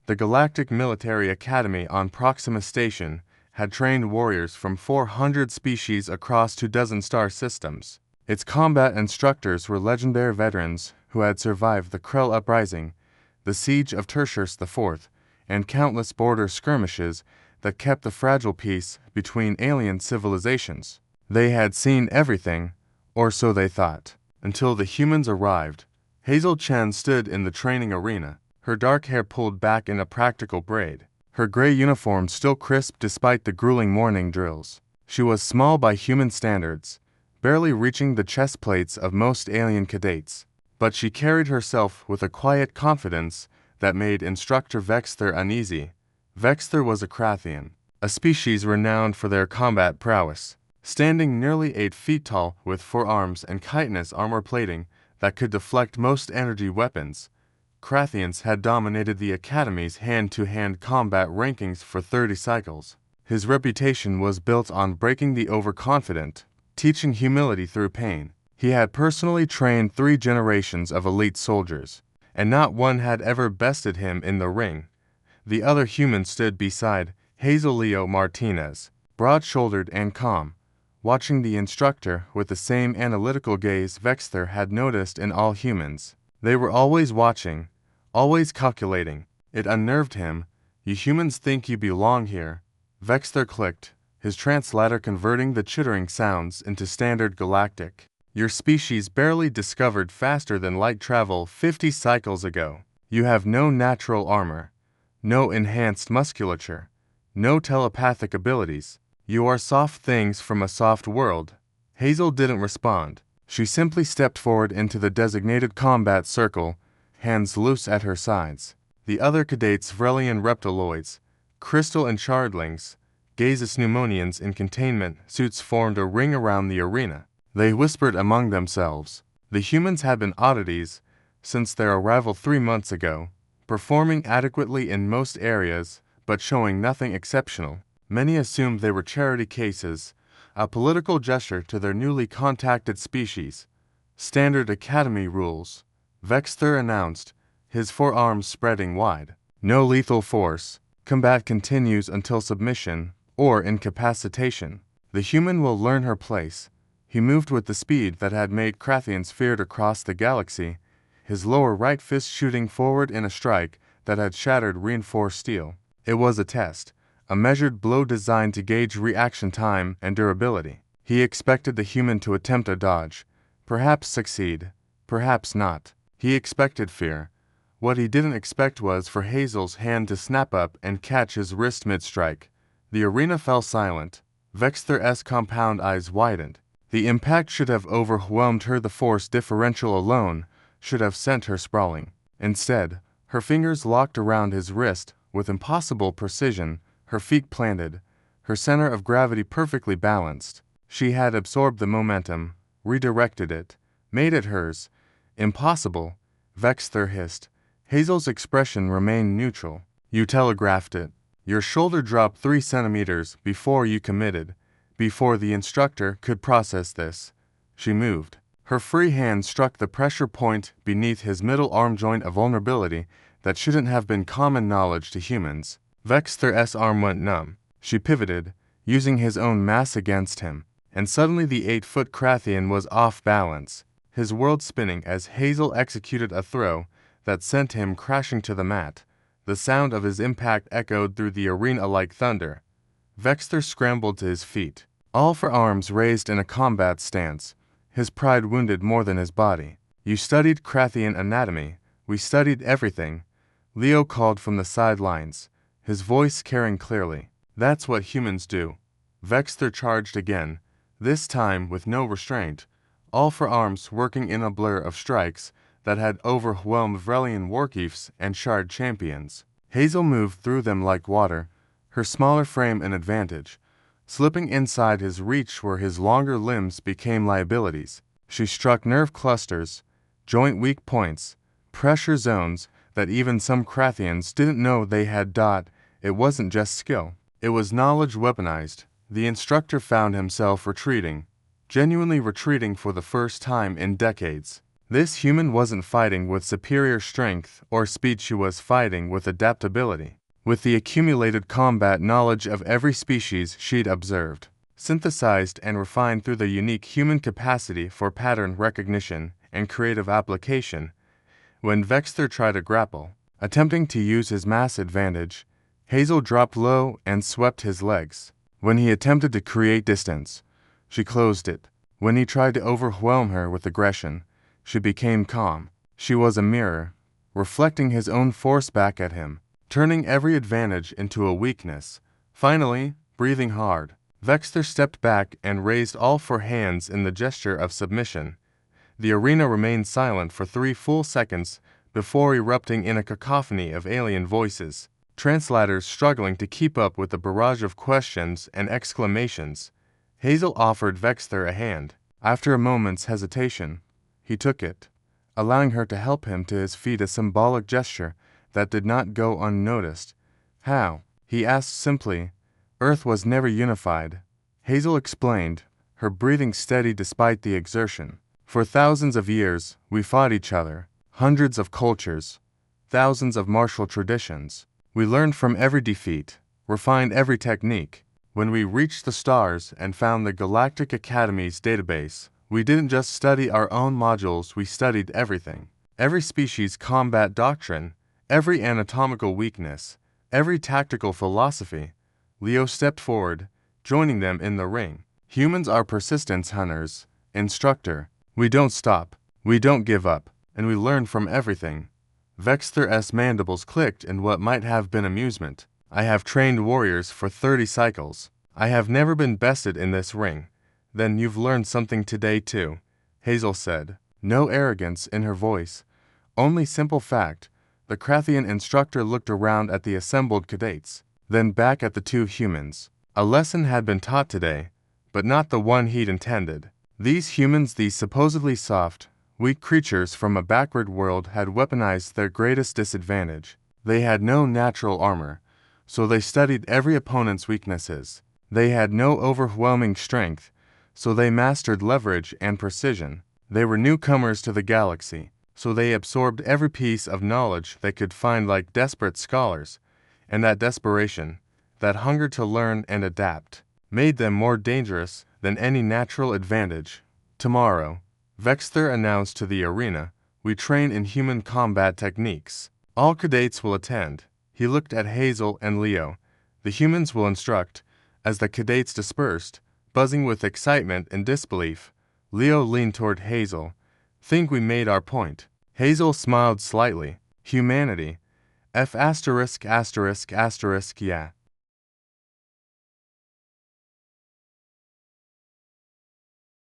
The Galactic Military Academy on Proxima Station had trained warriors from 400 species across 24 star systems. Its combat instructors were legendary veterans who had survived the Krell Uprising, the Siege of Tertius IV, and countless border skirmishes that kept the fragile peace between alien civilizations. They had seen everything, or so they thought, until the humans arrived. Hazel Chen stood in the training arena, her dark hair pulled back in a practical braid, her gray uniform still crisp despite the grueling morning drills. She was small by human standards, barely reaching the chest plates of most alien cadets, but she carried herself with a quiet confidence that made Instructor Vexter uneasy. Vexter was a Krathian, a species renowned for their combat prowess. Standing nearly 8 feet tall with 4 arms and chitinous armor plating that could deflect most energy weapons, Krathians had dominated the Academy's hand-to-hand combat rankings for 30 cycles. His reputation was built on breaking the overconfident, teaching humility through pain. He had personally trained 3 generations of elite soldiers, and not one had ever bested him in the ring. The other human stood beside Hazel Leo Martinez, broad-shouldered and calm, watching the instructor with the same analytical gaze Vexter had noticed in all humans. They were always watching, always calculating. It unnerved him. "You humans think you belong here." Vexter clicked, his translator converting the chittering sounds into standard galactic. "Your species barely discovered faster than light travel 50 cycles ago. You have no natural armor, no enhanced musculature, no telepathic abilities. You are soft things from a soft world." Hazel didn't respond. She simply stepped forward into the designated combat circle, hands loose at her sides. The other cadets, Vrelian reptiloids, crystal enchardlings, gaseous pneumonians in containment suits formed a ring around the arena. They whispered among themselves. The humans had been oddities since their arrival 3 months ago, performing adequately in most areas, but showing nothing exceptional. Many assumed they were charity cases, a political gesture to their newly contacted species. "Standard Academy rules," Vexter announced, his 4 arms spreading wide. "No lethal force. Combat continues until submission or incapacitation. The human will learn her place." He moved with the speed that had made Krathians feared across the galaxy, his lower right fist shooting forward in a strike that had shattered reinforced steel. It was a test, a measured blow designed to gauge reaction time and durability. He expected the human to attempt a dodge, perhaps succeed, perhaps not. He expected fear. What he didn't expect was for Hazel's hand to snap up and catch his wrist mid-strike. The arena fell silent. Vexter's compound eyes widened. The impact should have overwhelmed her. The force differential alone should have sent her sprawling. Instead, her fingers locked around his wrist with impossible precision, her feet planted, her center of gravity perfectly balanced. She had absorbed the momentum, redirected it, made it hers. "Impossible," Vexter hissed. Hazel's expression remained neutral. "You telegraphed it. Your shoulder dropped 3 centimeters before you committed, before the instructor could process this." She moved. Her free hand struck the pressure point beneath his middle arm joint, a vulnerability that shouldn't have been common knowledge to humans. Vexter's arm went numb. She pivoted, using his own mass against him, and suddenly the 8-foot Krathian was off balance, his world spinning as Hazel executed a throw that sent him crashing to the mat. The sound of his impact echoed through the arena like thunder. Vexter scrambled to his feet, all 4 arms raised in a combat stance, his pride wounded more than his body. "You studied Krathian anatomy. We studied everything," Leo called from the sidelines, his voice carrying clearly. "That's what humans do." Vexter charged again, this time with no restraint, all 4 arms working in a blur of strikes that had overwhelmed Vrelian warchiefs and shard champions. Hazel moved through them like water, her smaller frame an advantage, slipping inside his reach where his longer limbs became liabilities. She struck nerve clusters, joint weak points, pressure zones that even some Krathians didn't know they had. It wasn't just skill. It was knowledge weaponized. The instructor found himself retreating, genuinely retreating for the first time in decades. This human wasn't fighting with superior strength or speed, she was fighting with adaptability, with the accumulated combat knowledge of every species she'd observed, synthesized and refined through the unique human capacity for pattern recognition and creative application. When Vexter tried to grapple, attempting to use his mass advantage, Hazel dropped low and swept his legs. When he attempted to create distance, she closed it. When he tried to overwhelm her with aggression, she became calm. She was a mirror, reflecting his own force back at him, turning every advantage into a weakness. Finally, breathing hard, Vexter stepped back and raised all four hands in the gesture of submission. The arena remained silent for 3 full seconds before erupting in a cacophony of alien voices, translators struggling to keep up with the barrage of questions and exclamations. Hazel offered Vexter a hand. After a moment's hesitation, he took it, allowing her to help him to his feet, a symbolic gesture that did not go unnoticed. How? He asked simply. Earth was never unified. Hazel explained, her breathing steady despite the exertion. For thousands of years, we fought each other, hundreds of cultures, thousands of martial traditions. We learned from every defeat, refined every technique. When we reached the stars and found the Galactic Academy's database, we didn't just study our own modules, we studied everything. Every species' combat doctrine, every anatomical weakness, every tactical philosophy. Leo stepped forward, joining them in the ring. Humans are persistence hunters. Instructor. We don't stop, we don't give up, and we learn from everything. Vexter's mandibles clicked in what might have been amusement. I have trained warriors for 30 cycles. I have never been bested in this ring. Then you've learned something today too, Hazel said. No arrogance in her voice, only simple fact. The Krathian instructor looked around at the assembled cadets, then back at the 2 humans. A lesson had been taught today, but not the one he'd intended. These humans, these supposedly soft, weak creatures from a backward world, had weaponized their greatest disadvantage. They had no natural armor, so they studied every opponent's weaknesses. They had no overwhelming strength, so they mastered leverage and precision. They were newcomers to the galaxy, so they absorbed every piece of knowledge they could find like desperate scholars. And that desperation, that hunger to learn and adapt, made them more dangerous than any natural advantage. Tomorrow, Vexter announced to the arena, we train in human combat techniques. All cadets will attend. He looked at Hazel and Leo. The humans will instruct. As the cadets dispersed, buzzing with excitement and disbelief, Leo leaned toward Hazel. Think we made our point? Hazel smiled slightly. Humanity. F******, yeah.